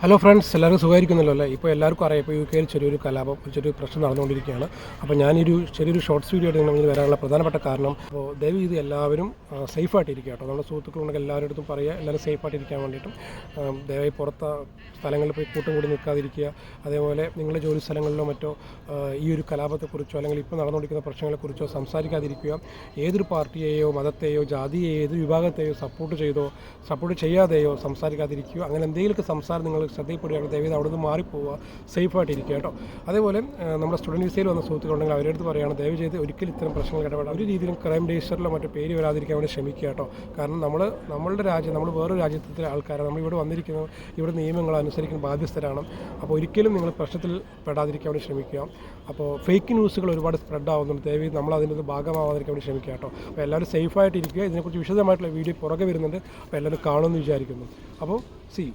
Hello friends, എല്ലാവരും സുഖമായിരിക്കുന്നല്ലോ അല്ലേ? ഇപ്പോൾ എല്ലാവർക്കും അറിയാം, ഇപ്പോൾ UK ചെറിയൊരു കലാപം, ചെറിയൊരു പ്രശ്നം നടന്നുകൊണ്ടിരിക്കുകയാണ്. അപ്പോൾ ഞാനൊരു ചെറിയൊരു ഷോർട്സ് വീഡിയോ ആയിട്ട് നിങ്ങൾ വരാനുള്ള പ്രധാനപ്പെട്ട കാരണം, അപ്പോൾ ദയവ് ചെയ്ത് എല്ലാവരും സേഫായിട്ടിരിക്കുക കേട്ടോ. നമ്മുടെ സുഹൃത്തുക്കളുണ്ടെങ്കിൽ എല്ലാവരുടെ അടുത്തും പറയുക, എല്ലാവരും സേഫായിട്ടിരിക്കാൻ വേണ്ടിയിട്ടും. ദയവായി പുറത്ത് സ്ഥലങ്ങളിൽ പോയി കൂട്ടം കൂടി നിൽക്കാതിരിക്കുക. അതേപോലെ നിങ്ങളുടെ ജോലി സ്ഥലങ്ങളിലോ മറ്റോ ഈ ഒരു കലാപത്തെക്കുറിച്ചോ അല്ലെങ്കിൽ ഇപ്പോൾ നടന്നുകൊണ്ടിരിക്കുന്ന പ്രശ്നങ്ങളെക്കുറിച്ചോ സംസാരിക്കാതിരിക്കുക. ഏതൊരു പാർട്ടിയെയോ മതത്തെയോ ജാതിയെയോ ഏത് വിഭാഗത്തെയോ സപ്പോർട്ട് ചെയ്യാതെയോ സംസാരിക്കാതിരിക്കുക. അങ്ങനെ എന്തെങ്കിലുമൊക്കെ സംസാരം നിങ്ങൾ ശ്രദ്ധയിൽപ്പെടുകയാണെങ്കിൽ ദയവേത് അവിടെ നിന്ന് മാറിപ്പോവുക, സേഫായിട്ടിരിക്കുക കേട്ടോ. അതേപോലെ നമ്മുടെ സ്റ്റുഡൻറ്റ് വിസയിൽ വന്ന സുഹൃത്തുക്കളുണ്ടെങ്കിൽ അവരുടെ അടുത്ത് പറയുകയാണ്, ദയവ് ചെയ്ത് ഒരിക്കലും ഇത്തരം പ്രശ്നങ്ങൾ ഇടപെടാം. ഒരു രീതിയിലും ക്രൈം രജിസ്റ്ററിലോ മറ്റോ പേര് വരാതിരിക്കാൻ വേണ്ടി ശ്രമിക്കുക കേട്ടോ. കാരണം നമ്മളുടെ രാജ്യം, നമ്മൾ വേറൊരു രാജ്യത്തെ ആൾക്കാരാണ്, നമ്മളിവിടെ വന്നിരിക്കുന്നത്, ഇവിടെ നിയമങ്ങൾ അനുസരിക്കുന്ന ബാധ്യസ്ഥരാണ്. അപ്പോൾ ഒരിക്കലും നിങ്ങൾ പ്രശ്നത്തിൽ പെടാതിരിക്കാൻ വേണ്ടി ശ്രമിക്കുക. അപ്പോൾ ഫേക്ക് ന്യൂസുകൾ ഒരുപാട് സ്പ്രെഡ് ആവുന്നുണ്ട്, ദയവ് നമ്മൾ അതിൻ്റെ ഭാഗമാവാതിരിക്കാൻ വേണ്ടി ശ്രമിക്കുക കേട്ടോ. അപ്പോൾ എല്ലാവരും സേഫായിട്ടിരിക്കുക. ഇതിനെക്കുറിച്ച് വിശദമായിട്ടുള്ള വീഡിയോ പുറകെ വരുന്നുണ്ട്, അപ്പോൾ എല്ലാവരും കാണുമെന്ന് വിചാരിക്കുന്നു. അപ്പോൾ സി